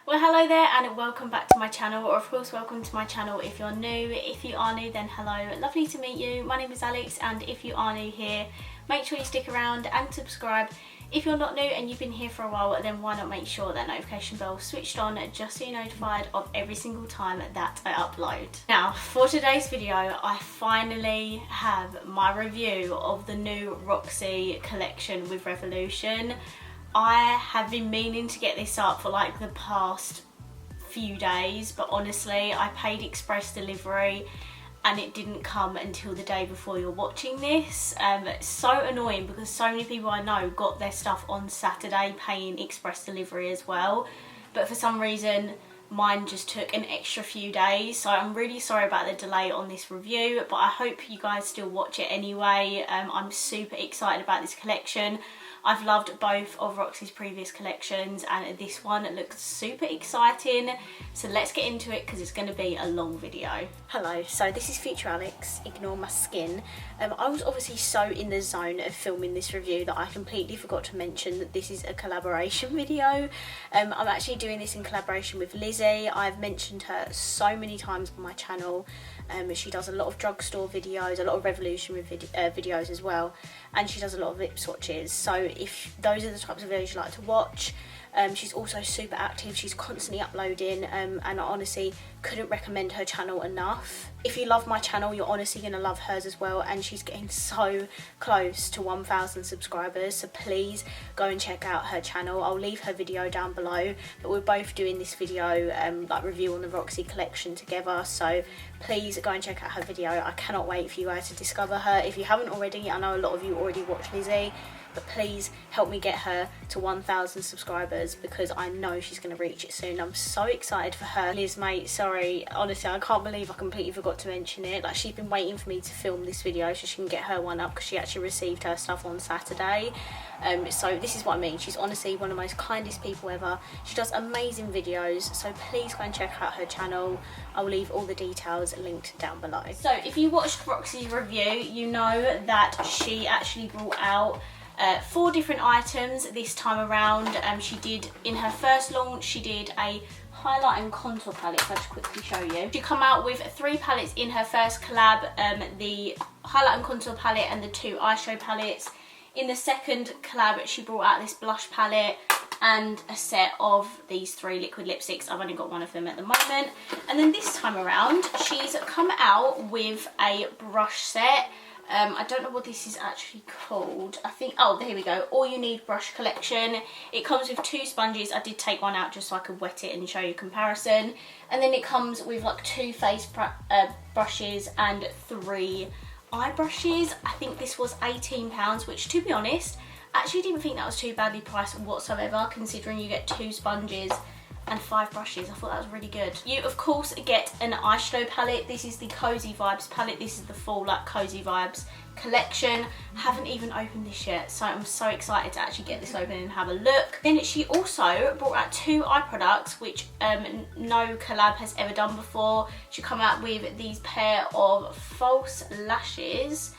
Well, hello there and welcome back to my channel, or of course welcome to my channel if you're new. If you are new, then hello, lovely to meet you. My name is Alex, and if you are new here, make sure you stick around and subscribe. If you're not new and you've been here for a while, then why not make sure that notification bell is switched on just so you're notified of every single time that I upload. Now, for today's video, I finally have my review of the new ROXI collection with Revolution. I have been meaning to get this up for like the past few days, but honestly, I paid express delivery and it didn't come until the day before you're watching this. It's so annoying because so many people I know got their stuff on Saturday paying express delivery as well, but for some reason mine just took an extra few days, so I'm really sorry about the delay on this review, but I hope you guys still watch it anyway. I'm super excited about this collection. I've loved both of ROXI's previous collections and this one looks super exciting, so let's get into it because it's going to be a long video. Hello, so this is Future Alex, ignore my skin. I was obviously so in the zone of filming this review that I completely forgot to mention that this is a collaboration video. I'm actually doing this in collaboration with LIZZIE. I've mentioned her so many times on my channel. She does a lot of drugstore videos, a lot of Revolution videos as well, and she does a lot of lip swatches. So if those are the types of videos you like to watch, she's also super active. She's constantly uploading, and I honestly couldn't recommend her channel enough. If you love my channel, you're honestly going to love hers as well, and she's getting so close to 1,000 subscribers, so please go and check out her channel. I'll leave her video down below, but we're both doing this video like review on the ROXI collection together, so please go and check out her video. I cannot wait for you guys to discover her. If you haven't already, I know a lot of you already watch LIZZIE, but please help me get her to 1,000 subscribers because I know she's going to reach it soon. I'm so excited for her. Liz, mate, sorry, honestly, I can't believe I completely forgot to mention it. Like, she's been waiting for me to film this video so she can get her one up because she actually received her stuff on Saturday. So this is what I mean. She's honestly one of the most kindest people ever. She does amazing videos, so please go and check out her channel. I'll leave all the details linked down below. So if you watched ROXI's review, you know that she actually brought out 4 different items this time around. She did, in her first launch, she did a highlight and contour palette, if I just quickly show you. She come out with 3 palettes in her first collab, the highlight and contour palette and the 2 eyeshadow palettes. In the second collab, she brought out this blush palette and a set of these 3 liquid lipsticks. I've only got one of them at the moment. And then this time around, she's come out with a brush set. I don't know what this is actually called. I think, oh, here we go. All You Need brush collection. It comes with 2 sponges. I did take one out just so I could wet it and show you a comparison. And then it comes with like 2 face brushes and 3 eye brushes. I think this was £18, which, to be honest, I actually didn't think that was too badly priced whatsoever, considering you get 2 sponges and 5 brushes. I thought that was really good. You of course get an eyeshadow palette. This is the Cozy Vibes palette. This is the full like Cozy Vibes collection. Haven't even opened this yet, so I'm so excited to actually get this open and have a look. Then she also brought out 2 eye products which no collab has ever done before. She come out with these pair of false lashes,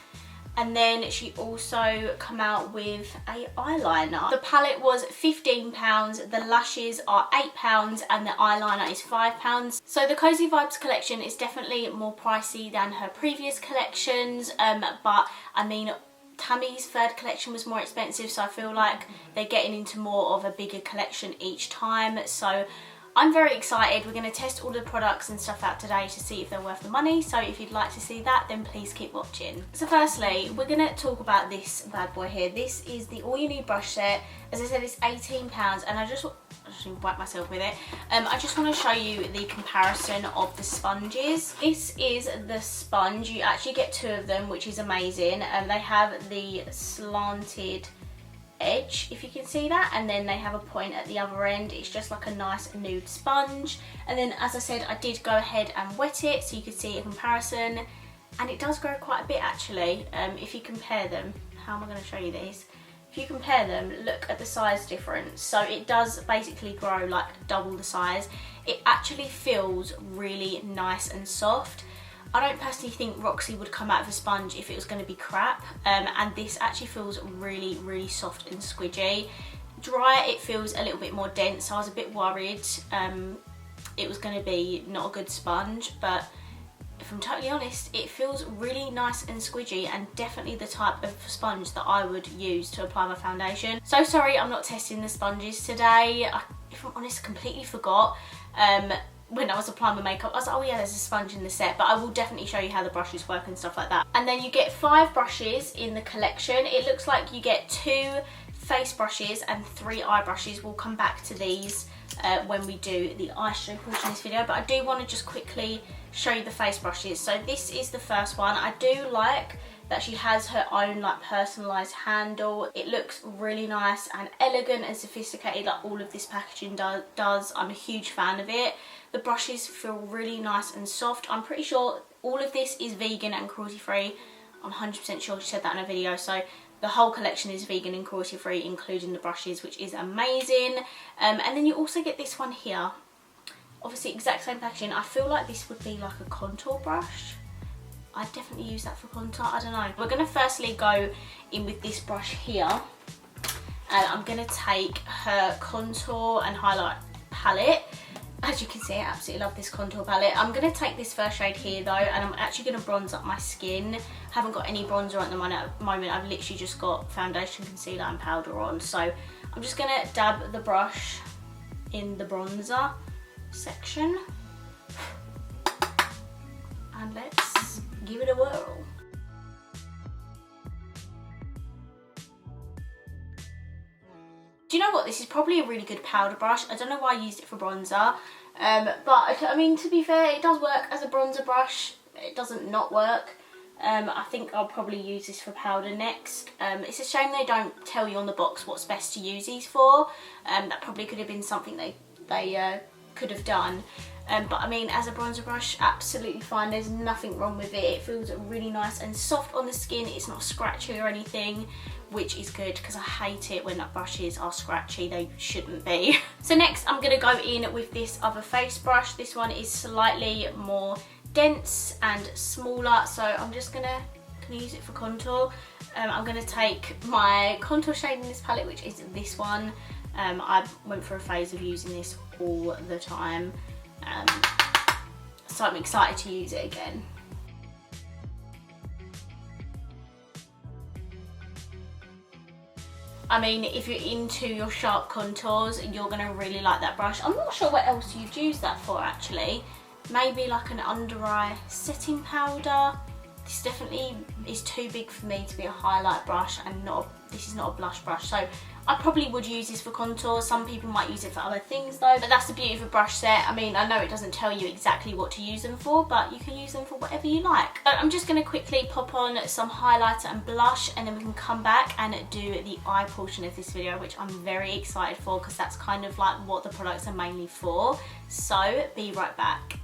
and then she also come out with a eyeliner. The palette was £15, the lashes are £8, and the eyeliner is £5. So the Cozy Vibes collection is definitely more pricey than her previous collections, but I mean, Tammy's third collection was more expensive, so I feel like they're getting into more of a bigger collection each time. So I'm very excited. We're going to test all the products and stuff out today to see if they're worth the money, so if you'd like to see that, then please keep watching. So firstly, we're going to talk about this bad boy here. This is the All You Need brush set. As I said, it's £18, and I just wipe myself with it. I just want to show you the comparison of the sponges. This is the sponge. You actually get 2 of them, which is amazing. They have the slanted edge, if you can see that, and then they have a point at the other end. It's just like a nice nude sponge, and then, as I said, I did go ahead and wet it so you could see a comparison, and it does grow quite a bit actually. If you compare them, how am I going to show you these? If you compare them, look at the size difference. So it does basically grow like double the size. It actually feels really nice and soft. I don't personally think ROXI would come out of a sponge if it was going to be crap, and this actually feels really, really soft and squidgy. Dry, it feels a little bit more dense, so I was a bit worried it was going to be not a good sponge, but if I'm totally honest, it feels really nice and squidgy and definitely the type of sponge that I would use to apply my foundation. So sorry I'm not testing the sponges today. If I'm honest, completely forgot when I was applying my makeup. I was like, oh yeah, there's a sponge in the set, but I will definitely show you how the brushes work and stuff like that. And then you get 5 brushes in the collection. It looks like you get 2 face brushes and 3 eye brushes. We'll come back to these when we do the eyeshadow portion of this video, but I do want to just quickly show you the face brushes. So this is the first one. I do like that she has her own like personalised handle. It looks really nice and elegant and sophisticated, like all of this packaging does. I'm a huge fan of it. The brushes feel really nice and soft. I'm pretty sure all of this is vegan and cruelty free. I'm 100% sure she said that in a video, so the whole collection is vegan and cruelty free, including the brushes, which is amazing. And then you also get this one here. Obviously exact same packaging. I feel like this would be like a contour brush. I'd definitely use that for contour, I don't know. We're going to firstly go in with this brush here, and I'm going to take her contour and highlight palette. As you can see, I absolutely love this contour palette. I'm going to take this first shade here though, and I'm actually going to bronze up my skin. I haven't got any bronzer at the moment. I've literally just got foundation, concealer and powder on. So I'm just going to dab the brush in the bronzer section. And let's give it a whirl. Do you know what? This is probably a really good powder brush. I don't know why I used it for bronzer. But I mean, to be fair, it does work as a bronzer brush. It doesn't not work. I think I'll probably use this for powder next. It's a shame they don't tell you on the box what's best to use these for. That probably could have been something they could have done. But I mean, as a bronzer brush, absolutely fine. There's nothing wrong with it. It feels really nice and soft on the skin. It's not scratchy or anything, which is good because I hate it when brushes are scratchy. They shouldn't be. So next I'm going to go in with this other face brush. This one is slightly more dense and smaller, so I'm just going to use it for contour. I'm going to take my contour shade in this palette, which is this one. I went for a phase of using this all the time. So I'm excited to use it again. I mean, if you're into your sharp contours, you're going to really like that brush. I'm not sure what else you'd use that for actually. Maybe like an under eye setting powder. This definitely is too big for me to be a highlight brush, and this is not a blush brush. So I probably would use this for contour. Some people might use it for other things though, but that's the beauty of a brush set. I mean, I know it doesn't tell you exactly what to use them for, but you can use them for whatever you like. I'm just going to quickly pop on some highlighter and blush, and then we can come back and do the eye portion of this video, which I'm very excited for because that's kind of like what the products are mainly for. So be right back.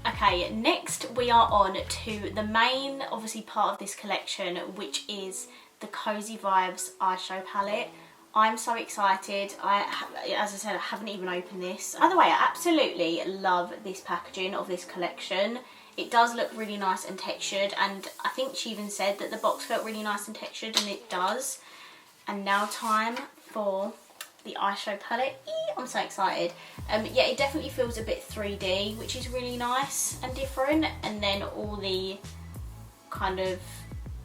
Okay, next we are on to the main, obviously, part of this collection, which is the Cozy Vibes eyeshadow palette. I'm so excited. As I said, I haven't even opened this. By the way, I absolutely love this packaging of this collection. It does look really nice and textured, and I think she even said that the box felt really nice and textured, and it does. And now time for the eyeshadow palette. I'm so excited. Yeah, it definitely feels a bit 3D, which is really nice and different. And then all the kind of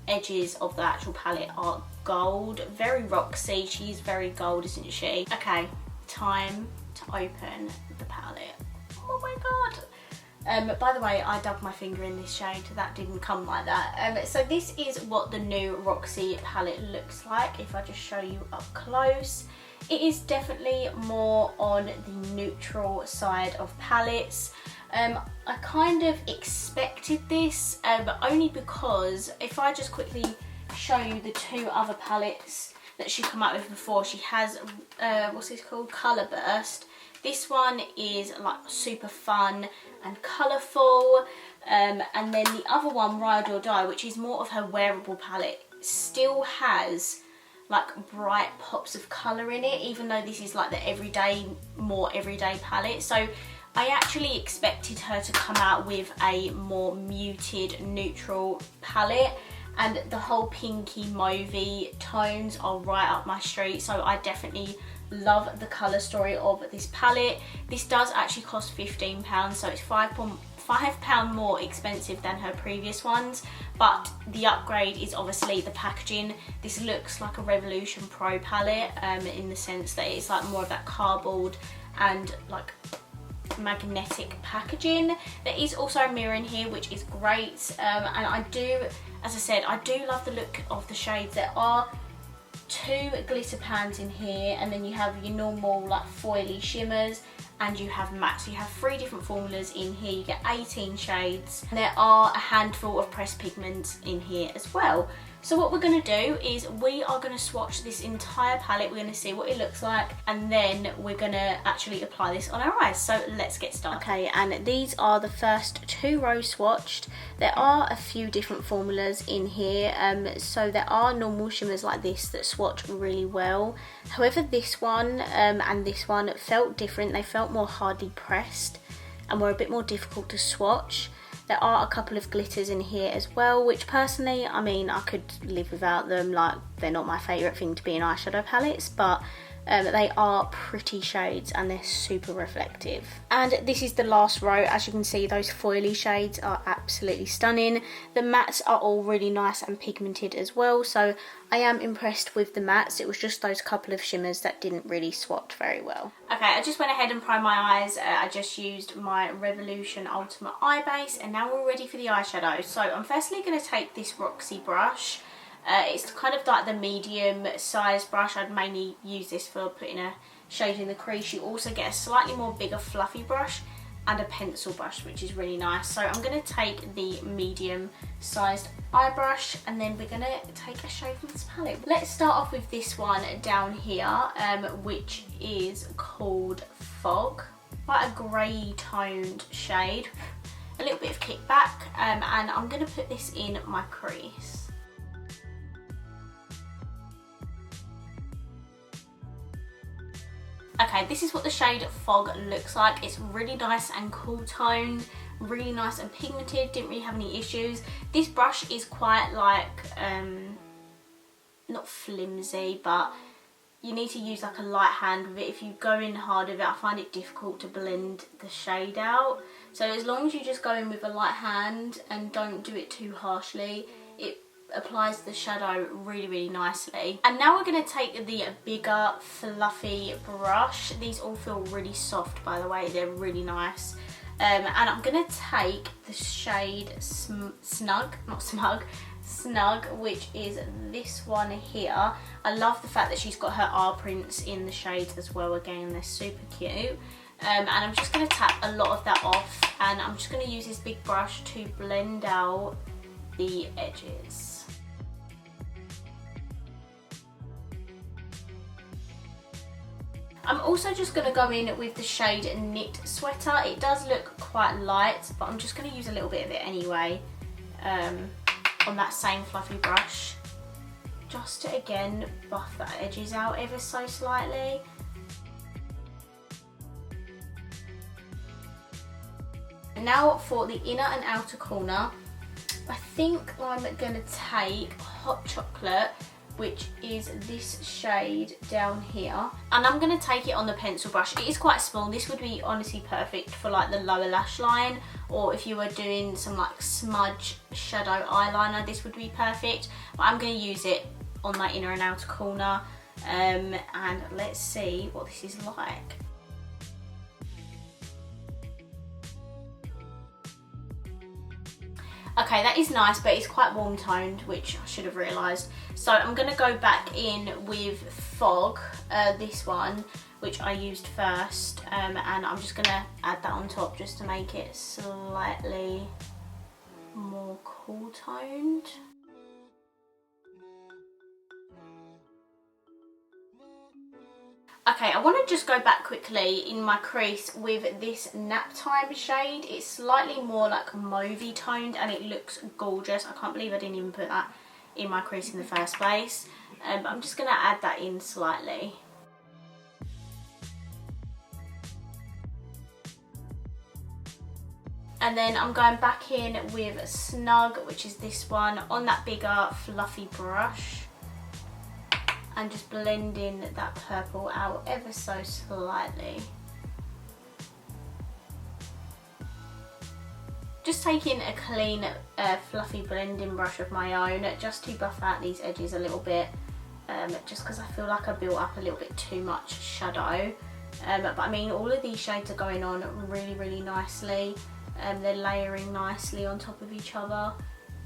edges of the actual palette are gold. Very Roxy. She's very gold, isn't she? Okay, time to open the palette. Oh my god. By the way, I dubbed my finger in this shade. That didn't come like that. So this is what the new ROXI palette looks like. If I just show you up close. It is definitely more on the neutral side of palettes. I kind of expected this, but only because if I just quickly show you the 2 other palettes that she come out with before, she has, what's this called? Colour Burst. This one is like super fun and colourful, and then the other one, Ride or Die, which is more of her wearable palette, still has like bright pops of colour in it, even though this is like the everyday, more everyday palette. So I actually expected her to come out with a more muted neutral palette, and the whole pinky mauvey tones are right up my street. So I definitely love the colour story of this palette. This does actually cost £15, so it's £5 more expensive than her previous ones, but the upgrade is obviously the packaging. This looks like a Revolution Pro palette in the sense that it's like more of that cardboard and like magnetic packaging. There is also a mirror in here, which is great, and I do, as I said, I do love the look of the shades. There are 2 glitter pans in here, and then you have your normal like foily shimmers, and you have matte. So you have 3 different formulas in here. You get 18 shades, and there are a handful of pressed pigments in here as well. So what we're going to do is we are going to swatch this entire palette. We're going to see what it looks like, and then we're going to actually apply this on our eyes. So let's get started. Okay, and these are the first 2 rows swatched. There are a few different formulas in here. So there are normal shimmers like this that swatch really well. However, this one and this one felt different. They felt more hardly pressed and were a bit more difficult to swatch. There are a couple of glitters in here as well, which personally, I mean, I could live without them. Like, they're not my favourite thing to be in eyeshadow palettes, but they are pretty shades and they're super reflective. And this is the last row. As you can see, those foily shades are absolutely stunning. The mattes are all really nice and pigmented as well, so I am impressed with the mattes. It was just those couple of shimmers that didn't really swatch very well. Okay, I just went ahead and primed my eyes. I just used my Revolution Ultimate Eye Base, and now we're ready for the eyeshadow. So I'm firstly going to take this ROXI brush. It's kind of like the medium size brush. I'd mainly use this for putting a shade in the crease. You also get a slightly more bigger fluffy brush and a pencil brush, which is really nice. So I'm going to take the medium sized eye brush, and then we're going to take a shade from this palette. Let's start off with this one down here, which is called Fog. Quite a grey toned shade, a little bit of kickback, and I'm going to put this in my crease. Okay, this is what the shade Fog looks like. It's really nice and cool toned, really nice and pigmented, didn't really have any issues. This brush is quite like, not flimsy, but you need to use like a light hand with it. If you go in hard with it, I find it difficult to blend the shade out. So as long as you just go in with a light hand and don't do it too harshly, it applies the shadow really nicely. And now we're going to take the bigger fluffy brush. These all feel really soft, by the way. They're really nice. And I'm going to take the shade Snug, which is this one here. I love the fact that she's got her R prints in the shades as well. Again, they're super cute. And I'm just going to tap a lot of that off, and I'm just going to use this big brush to blend out the edges. I'm also just going to go in with the shade Knit Sweater. It does look quite light, but I'm just going to use a little bit of it anyway on that same fluffy brush, just to again buff the edges out ever so slightly. Now for the inner and outer corner, I think I'm going to take Hot Chocolate, which is this shade down here, and I'm going to take it on the pencil brush. It is quite small. This would be honestly perfect for like the lower lash line, or if you were doing some like smudge shadow eyeliner, this would be perfect. But I'm going to use it on my inner and outer corner, and let's see what this is like. Okay, that is nice, but it's quite warm toned, which I should have realised. So I'm going to go back in with Fog, this one, which I used first, and I'm just going to add that on top just to make it slightly more cool toned. Okay, I want to just go back quickly in my crease with this Nap Time shade. It's slightly more like mauvey toned and it looks gorgeous. I can't believe I didn't even put that in my crease in the first place. But I'm just going to add that in slightly. And then I'm going back in with Snug, which is this one, on that bigger fluffy brush. And just blending that purple out ever so slightly. Just taking a clean fluffy blending brush of my own just to buff out these edges a little bit. Just because I feel like I built up a little bit too much shadow. But I mean, all of these shades are going on really, really nicely. They're layering nicely on top of each other.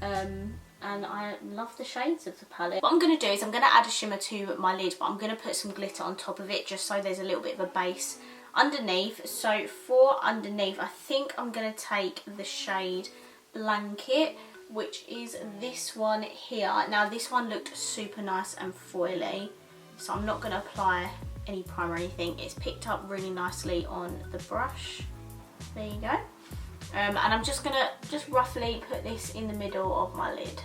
And I love the shades of the palette. What I'm going to do is I'm going to add a shimmer to my lid, but I'm going to put some glitter on top of it just so there's a little bit of a base underneath. So for underneath, I think I'm going to take the shade Blanket, which is this one here. Now this one looked super nice and foily, so I'm not going to apply any primer or anything. It's picked up really nicely on the brush. There you go. And I'm just going to roughly put this in the middle of my lid.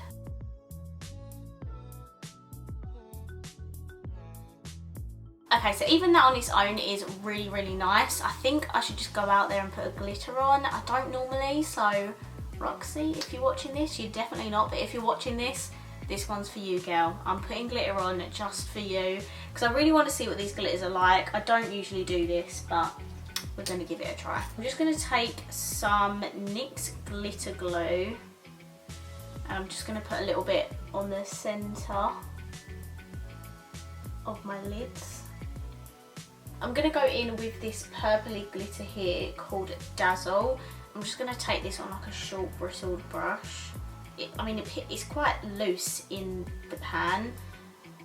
Okay, so even that on its own is really, really nice. I think I should just go out there and put a glitter on. I don't normally, so Roxy, if you're watching this, you're definitely not, but if you're watching this, this one's for you, girl. I'm putting glitter on just for you, because I really want to see what these glitters are like. I don't usually do this, but we're going to give it a try. I'm just going to take some NYX glitter glue, and I'm just going to put a little bit on the centre of my lids. I'm going to go in with this purpley glitter here called Dazzle. I'm just going to take this on like a short bristled brush. It's quite loose in the pan.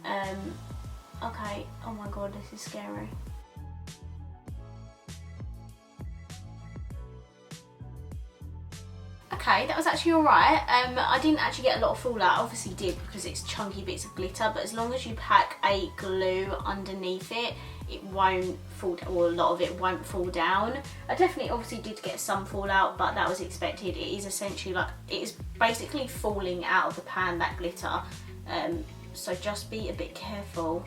Okay, oh my god, this is scary. Okay, that was actually alright. I didn't actually get a lot of fallout. I obviously did because it's chunky bits of glitter, but as long as you pack a glue underneath it, it won't fall down, or a lot of it won't fall down. I definitely obviously did get some fallout, but that was expected. It is essentially like, it is basically falling out of the pan, that glitter. So just be a bit careful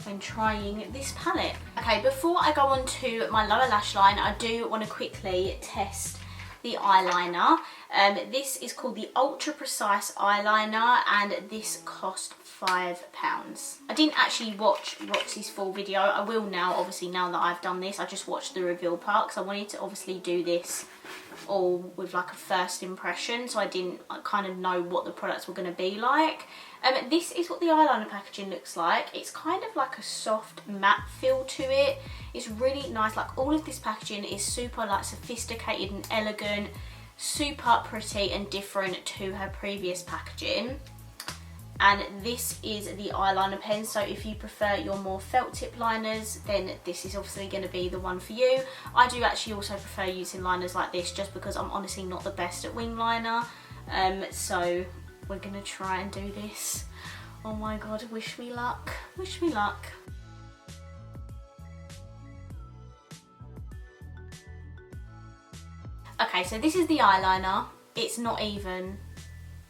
when trying this palette. Okay, before I go on to my lower lash line, I do want to quickly test the eyeliner. This is called the Ultra Precise Eyeliner, and this cost £5. I didn't actually watch Roxy's full video. I will now, obviously, now that I've done this. I just watched the reveal part because I wanted to obviously do this all with like a first impression, so I didn't kind of know what the products were going to be like. This is what the eyeliner packaging looks like. It's kind of like a soft matte feel to it. It's really nice. Like, all of this packaging is super like sophisticated and elegant, super pretty and different to her previous packaging. And this is the eyeliner pen, so if you prefer your more felt tip liners, then this is obviously going to be the one for you. I do actually also prefer using liners like this just because I'm honestly not the best at wing liner. So we're going to try and do this. Oh my god, wish me luck. Wish me luck. Okay, so this is the eyeliner. It's not even,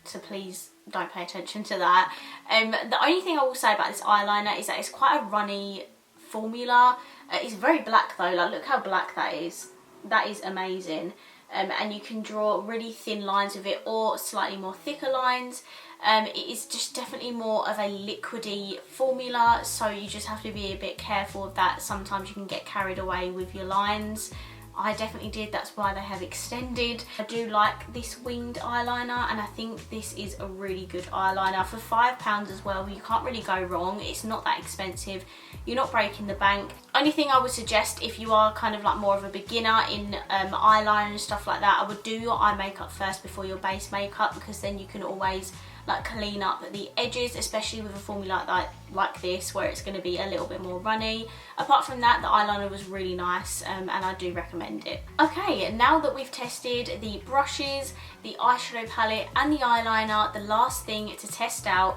so please don't pay attention to that. The only thing I will say about this eyeliner is that it's quite a runny formula. It's very black though, like look how black that is. That is amazing. And you can draw really thin lines with it or slightly more thicker lines. It is just definitely more of a liquidy formula, so you just have to be a bit careful of that. Sometimes you can get carried away with your lines. I definitely did, that's why they have extended. I do like this winged eyeliner, and I think this is a really good eyeliner. For £5 as well, you can't really go wrong. It's not that expensive. You're not breaking the bank. Only thing I would suggest if you are kind of like more of a beginner in eyeliner and stuff like that, I would do your eye makeup first before your base makeup, because then you can always like clean up the edges, especially with a formula like this where it's going to be a little bit more runny. Apart from that, the eyeliner was really nice, and I do recommend it. Okay, now that we've tested the brushes, the eyeshadow palette and the eyeliner, the last thing to test out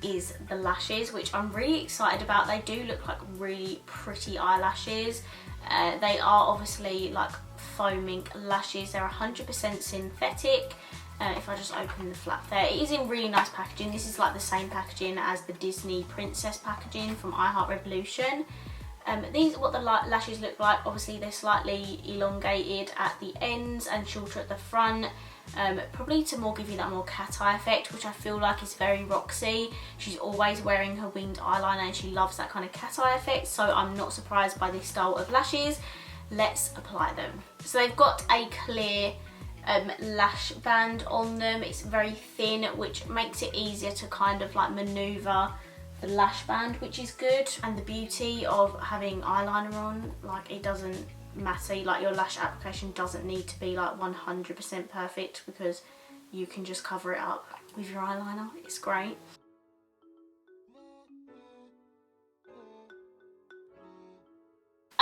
is the lashes, which I'm really excited about. They do look like really pretty eyelashes. They are obviously like foaming lashes. They're 100% synthetic. if I just open the flap there, it is in really nice packaging. This is like the same packaging as the Disney Princess packaging from iHeartRevolution. These are what the lashes look like. Obviously they're slightly elongated at the ends and shorter at the front, probably to more give you that more cat eye effect, which I feel like is very Roxy. She's always wearing her winged eyeliner and she loves that kind of cat eye effect, so I'm not surprised by this style of lashes. Let's apply them. So they've got a clear lash band on them. It's very thin, which makes it easier to kind of like maneuver the lash band, which is good. And the beauty of having eyeliner on, like, it doesn't matter, like your lash application doesn't need to be like 100% perfect, because you can just cover it up with your eyeliner. It's great.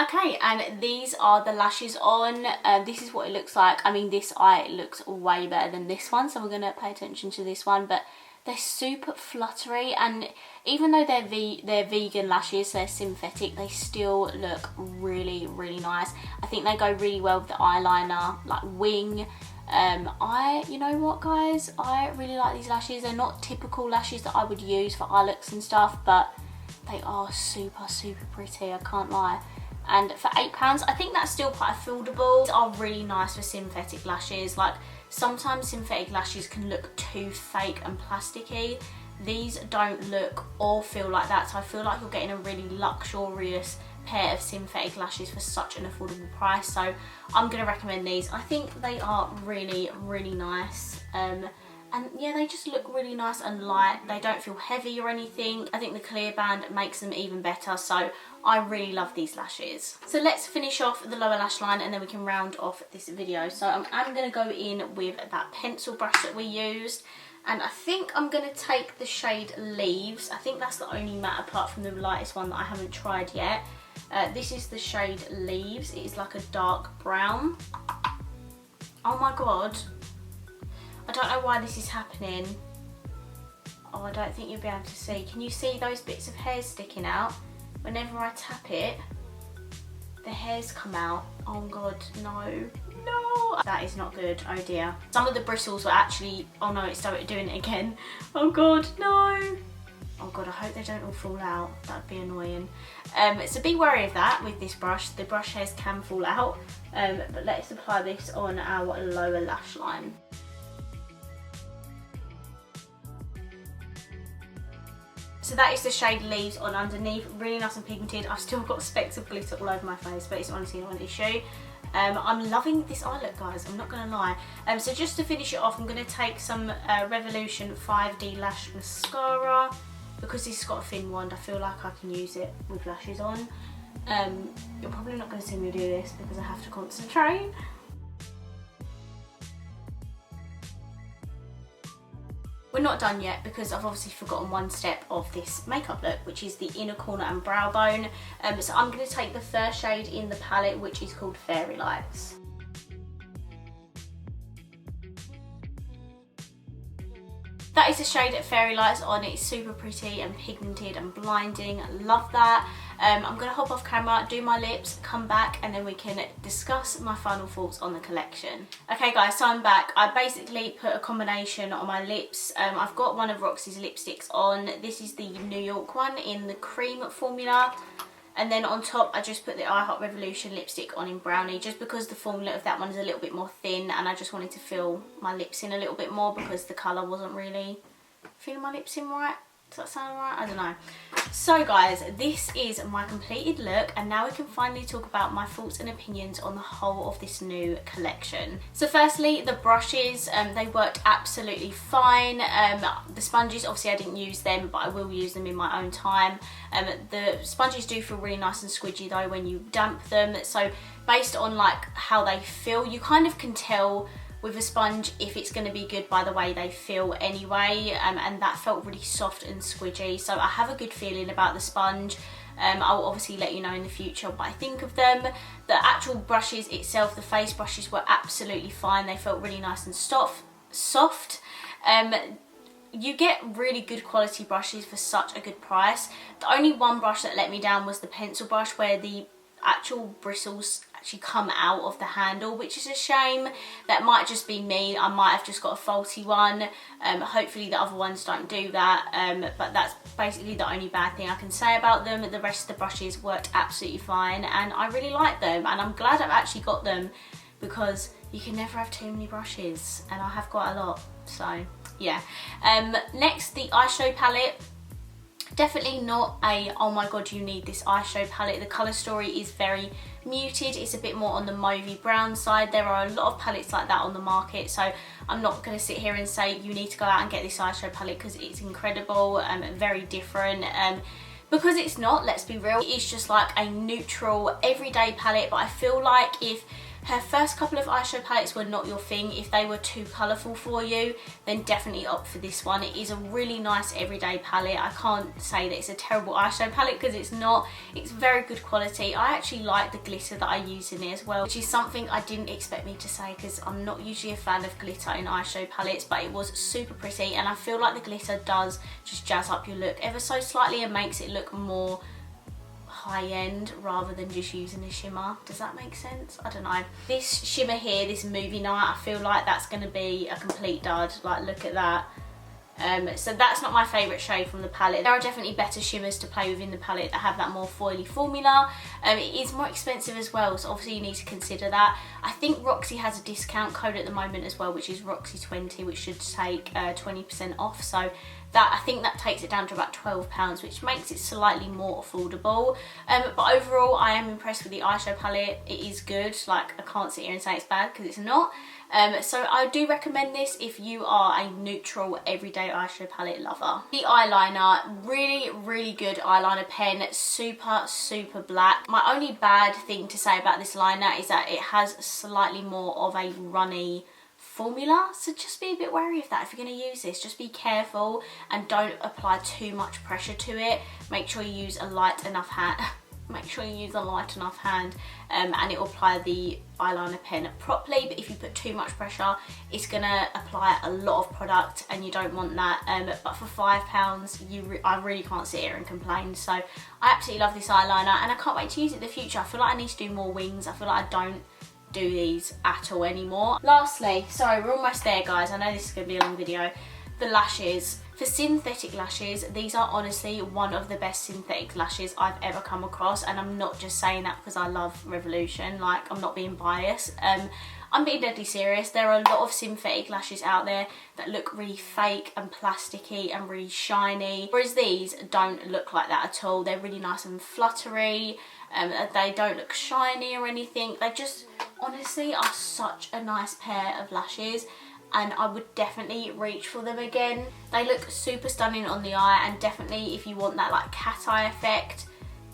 Okay, and these are the lashes on. This is what it looks like. I mean, this eye looks way better than this one, so we're going to pay attention to this one. But they're super fluttery, and even though they're vegan lashes, they're synthetic, they still look really, really nice. I think they go really well with the eyeliner, like wing. You know what, guys? I really like these lashes. They're not typical lashes that I would use for eye looks and stuff, but they are super, super pretty, I can't lie. And for £8, I think that's still quite affordable. These are really nice for synthetic lashes. Like, sometimes synthetic lashes can look too fake and plasticky. These don't look or feel like that, so I feel like you're getting a really luxurious pair of synthetic lashes for such an affordable price. So I'm going to recommend these. I think they are really, really nice. And yeah, they just look really nice and light. They don't feel heavy or anything. I think the clear band makes them even better, so I really love these lashes. So let's finish off the lower lash line and then we can round off this video. So I'm going to go in with that pencil brush that we used, and I think I'm going to take the shade Leaves. I think that's the only matte apart from the lightest one that I haven't tried yet. This is the shade Leaves. It is like a dark brown. Oh my god. I don't know why this is happening. Oh, I don't think you'll be able to see. Can you see those bits of hair sticking out? Whenever I tap it, the hairs come out. Oh god, no. No! That is not good, oh dear. Some of the bristles were actually... Oh no, it started doing it again. Oh god, no! Oh god, I hope they don't all fall out. That'd be annoying. So be wary of that with this brush. The brush hairs can fall out. But let's apply this on our lower lash line. So that is the shade Leaves on underneath, really nice and pigmented. I've still got specks of glitter all over my face, but it's honestly not an issue. I'm loving this eye look, guys, I'm not going to lie. So just to finish it off, I'm going to take some Revolution 5D Lash Mascara. Because this has got a thin wand, I feel like I can use it with lashes on. You're probably not going to see me do this because I have to concentrate. We're not done yet because I've obviously forgotten one step of this makeup look, which is the inner corner and brow bone. So I'm going to take the first shade in the palette, which is called Fairy Lights. That is the shade Fairy Lights on. It's super pretty and pigmented and blinding. I love that. I'm going to hop off camera, do my lips, come back, and then we can discuss my final thoughts on the collection. Okay guys, so I'm back. I basically put a combination on my lips. I've got one of Roxy's lipsticks on. This is the New York one in the cream formula. And then on top, I just put the iHeartRevolution lipstick on in Brownie, just because the formula of that one is a little bit more thin, and I just wanted to fill my lips in a little bit more because the colour wasn't really filling my lips in right. Does that sound right? I don't know. So guys, this is my completed look, and now we can finally talk about my thoughts and opinions on the whole of this new collection. So firstly, the brushes, they worked absolutely fine. The sponges, obviously I didn't use them, but I will use them in my own time. The sponges do feel really nice and squidgy though when you damp them, so based on like how they feel, you kind of can tell with a sponge if it's going to be good by the way they feel anyway, and that felt really soft and squidgy, so I have a good feeling about the sponge. I'll obviously let you know in the future what I think of them. The actual brushes itself, the face brushes, were absolutely fine. They felt really nice and soft. You get really good quality brushes for such a good price. The only one brush that let me down was the pencil brush, where the actual bristles actually come out of the handle, which is a shame. That might just be me, I might have just got a faulty one. Hopefully the other ones don't do that, but that's basically the only bad thing I can say about them. The rest of the brushes worked absolutely fine and I really like them, and I'm glad I've actually got them because you can never have too many brushes, and I have quite a lot, so yeah. Next, the eyeshadow palette. Definitely not a, oh my god, you need this eyeshadow palette. The colour story is very muted. It's a bit more on the mauvey brown side. There are a lot of palettes like that on the market, so I'm not going to sit here and say you need to go out and get this eyeshadow palette because it's incredible, very different. Because it's not, let's be real, it's just like a neutral everyday palette, but I feel like if her first couple of eyeshadow palettes were not your thing, if they were too colourful for you, then definitely opt for this one. It is a really nice everyday palette. I can't say that it's a terrible eyeshadow palette because it's not. It's very good quality. I actually like the glitter that I use in it as well, which is something I didn't expect me to say because I'm not usually a fan of glitter in eyeshadow palettes, but it was super pretty, and I feel like the glitter does just jazz up your look ever so slightly and makes it look more high-end rather than just using a shimmer. Does that make sense? I don't know. This shimmer here, this movie night, I feel like that's going to be a complete dud. Like, look at that. So that's not my favourite shade from the palette. There are definitely better shimmers to play with in the palette that have that more foily formula. It is more expensive as well, so obviously you need to consider that. I think Roxy has a discount code at the moment as well, which is ROXI20, which should take 20% off. So that, I think that takes it down to about £12, which makes it slightly more affordable. But overall, I am impressed with the eyeshadow palette. It is good. Like, I can't sit here and say it's bad because it's not. So I do recommend this if you are a neutral everyday eyeshadow palette lover. The eyeliner, really good eyeliner pen, super black. My only bad thing to say about this liner is that it has slightly more of a runny formula, so just be a bit wary of that. If you're going to use this, just be careful and don't apply too much pressure to it. Make sure you use a light enough hand. And it will apply the eyeliner pen properly, but if you put too much pressure, it's gonna apply a lot of product and you don't want that. But for £5, I really can't sit here and complain. So I absolutely love this eyeliner and I can't wait to use it in the future. I feel like I need to do more wings. I feel like I don't do these at all anymore. Lastly, sorry, we're almost there guys, I know this is going to be a long video, the lashes. For synthetic lashes, these are honestly one of the best synthetic lashes I've ever come across, and I'm not just saying that because I love Revolution, like, I'm not being biased. I'm being deadly serious. There are a lot of synthetic lashes out there that look really fake and plasticky and really shiny, whereas these don't look like that at all. They're really nice and fluttery. They don't look shiny or anything. They just honestly are such a nice pair of lashes, and I would definitely reach for them again. They look super stunning on the eye, and definitely if you want that like cat eye effect,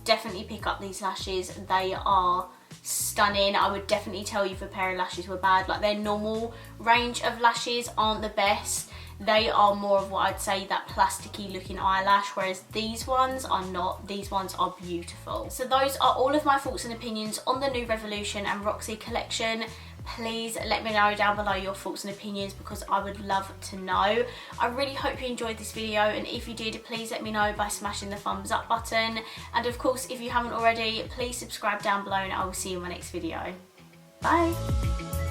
definitely pick up these lashes. They are stunning. I would definitely tell you if a pair of lashes were bad. Like, their normal range of lashes aren't the best. They are more of what I'd say that plasticky looking eyelash, whereas these ones are not. These ones are beautiful. So those are all of my thoughts and opinions on the new Revolution and Roxy collection. Please let me know down below your thoughts and opinions because I would love to know. I really hope you enjoyed this video, and if you did, please let me know by smashing the thumbs up button. And of course, if you haven't already, please subscribe down below and I will see you in my next video. Bye!